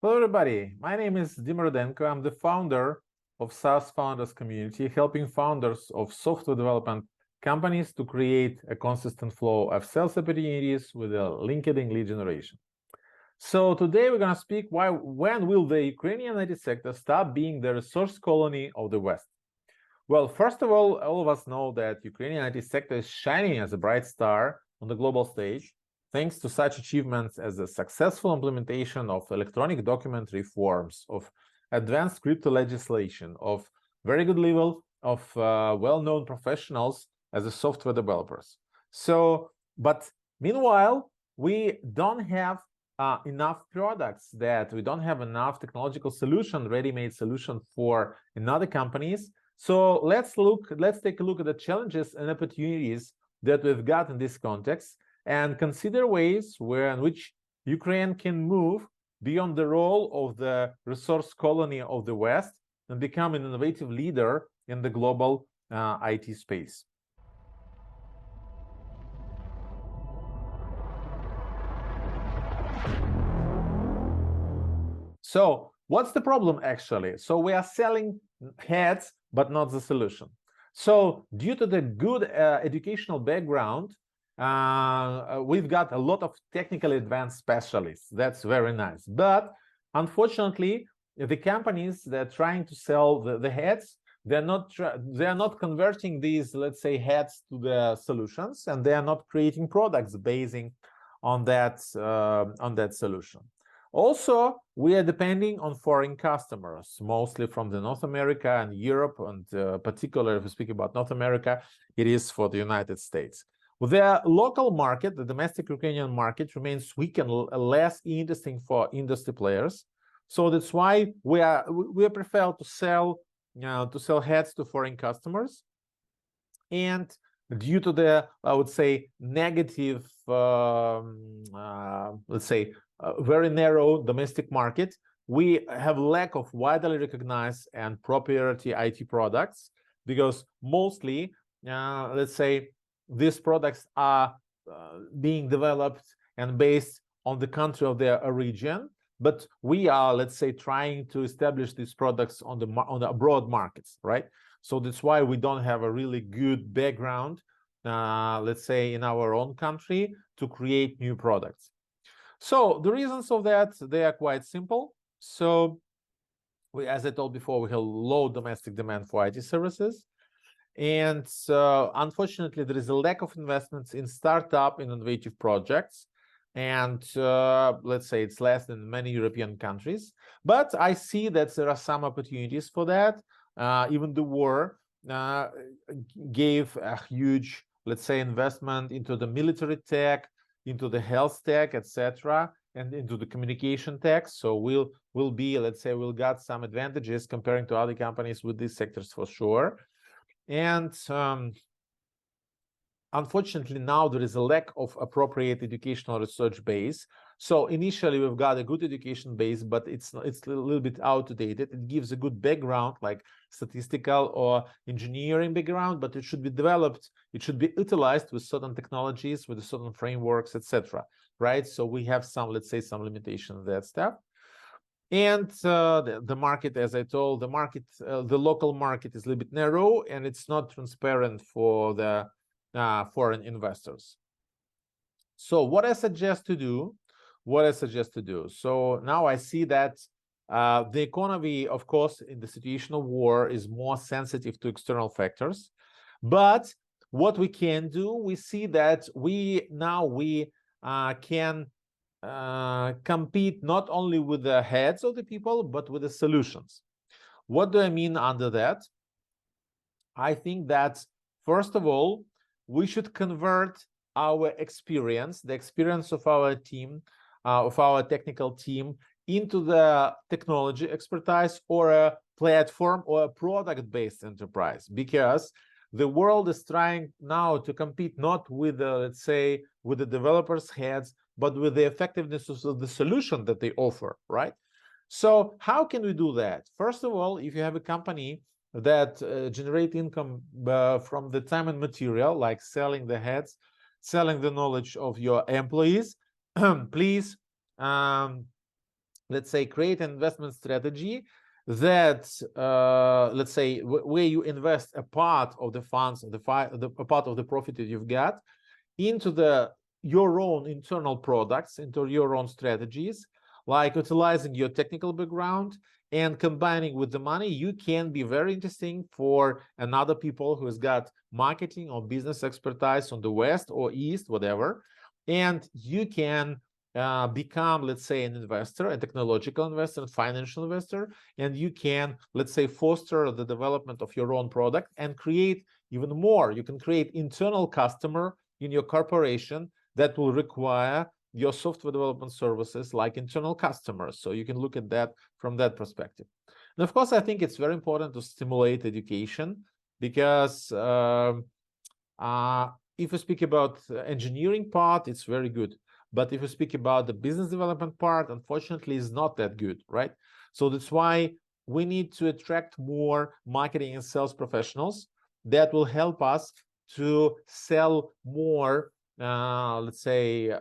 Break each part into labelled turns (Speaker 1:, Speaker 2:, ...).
Speaker 1: Hello, everybody. My name is Dimir Rudenko. I'm the founder of SaaS Founders Community, helping founders of software development companies to create a consistent flow of sales opportunities with a LinkedIn lead generation. So today we're going to speak when will the Ukrainian IT sector stop being the resource colony of the West? Well, first of all of us know that Ukrainian IT sector is shining as a bright star on the global stage, thanks to such achievements as the successful implementation of electronic document reforms, of advanced crypto legislation, of very good level of well-known professionals as a software developers. But meanwhile, we don't have enough products, that we don't have enough technological solution, ready-made solution for another companies. So let's take a look at the challenges and opportunities that we've got in this context, and consider ways in which Ukraine can move beyond the role of the resource colony of the West and become an innovative leader in the global IT space. So what's the problem actually? So we are selling heads, but not the solution. So due to the good educational background, we've got a lot of technically advanced specialists. That's very nice. But unfortunately, the companies that are trying to sell the heads, they're not converting these, let's say, heads to the solutions, and they are not creating products basing on that solution. Also, we are depending on foreign customers, mostly from the North America and Europe, and particularly if we speak about North America, it is for the United States. With the local market, the domestic Ukrainian market remains weak and less interesting for industry players. So that's why we prefer to sell heads to foreign customers. And due to the, I would say, negative, let's say, very narrow domestic market, we have lack of widely recognized and proprietary IT products, because mostly, let's say, these products are being developed and based on the country of their origin, but we are, let's say, trying to establish these products on the abroad markets, right? So that's why we don't have a really good background, let's say, in our own country to create new products. So the reasons of that, they are quite simple. So as I told before, we have low domestic demand for IT services. And unfortunately, there is a lack of investments in startup and innovative projects. And let's say it's less than many European countries. But I see that there are some opportunities for that. Even the war gave a huge, let's say, investment into the military tech, into the health tech, etc., and into the communication tech. So we'll be, let's say, we'll got some advantages comparing to other companies with these sectors for sure. And unfortunately, now there is a lack of appropriate educational research base. So initially, we've got a good education base, but it's a little bit outdated. It gives a good background, like statistical or engineering background, but it should be developed. It should be utilized with certain technologies, with certain frameworks, etc. Right? So we have some, let's say, some limitation of that stuff. And the market, as I told, the local market is a little bit narrow, and it's not transparent for the foreign investors. So what I suggest to do, so now I see that the economy, of course, in the situation of war is more sensitive to external factors. But what we can do, we see that we can compete not only with the heads of the people, but with the solutions. What do I mean under that? I think that, first of all, we should convert our experience, the experience of our team, of our technical team, into the technology expertise or a platform or a product-based enterprise, because the world is trying now to compete not with the, let's say, with the developers' heads, but with the effectiveness of the solution that they offer, right? So how can we do that? First of all, if you have a company that generate income from the time and material, like selling the heads, selling the knowledge of your employees, please let's say, create an investment strategy that, let's say, where you invest a part of the funds, a part of the profit that you've got into your own internal products, into your own strategies, like utilizing your technical background and combining with the money. You can be very interesting for another people who has got marketing or business expertise on the West or East, whatever, and you can become, let's say, an investor, a technological investor, a financial investor, and you can, let's say, foster the development of your own product and create even more. You can create internal customer in your corporation that will require your software development services like internal customers. So you can look at that from that perspective. And of course, I think it's very important to stimulate education, because if you speak about the engineering part, it's very good. But if you speak about the business development part, unfortunately, it's not that good, right? So that's why we need to attract more marketing and sales professionals that will help us to sell more, let's say,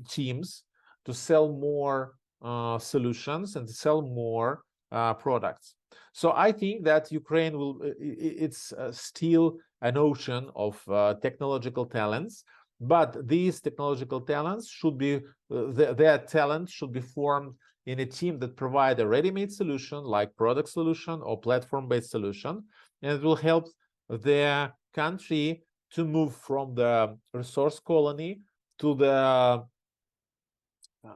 Speaker 1: teams, to sell more solutions and to sell more products. So I think that Ukraine it's still an ocean of technological talents, but these technological talents should be, their talent should be formed in a team that provide a ready-made solution like product solution or platform-based solution, and it will help their country to move from the resource colony to the,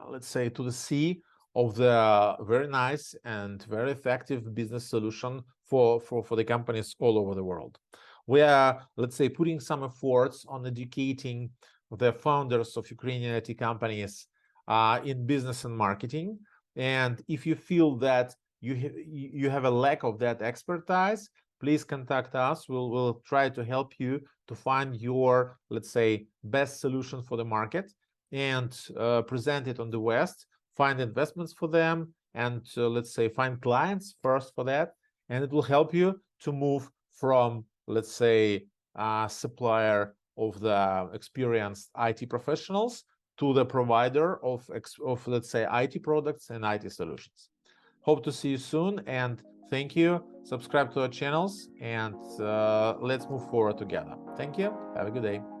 Speaker 1: let's say, to the sea of the very nice and very effective business solution for the companies all over the world. We are, let's say, putting some efforts on educating the founders of Ukrainian IT companies in business and marketing. And if you feel that you have a lack of that expertise, please contact us. We'll try to help you to find your, let's say, best solution for the market and present it on the West, find investments for them, and let's say, find clients first for that. And it will help you to move from, let's say, supplier of the experienced IT professionals to the provider of let's say, IT products and IT solutions. Hope to see you soon, and thank you. Subscribe to our channels, and let's move forward together. Thank you. Have a good day.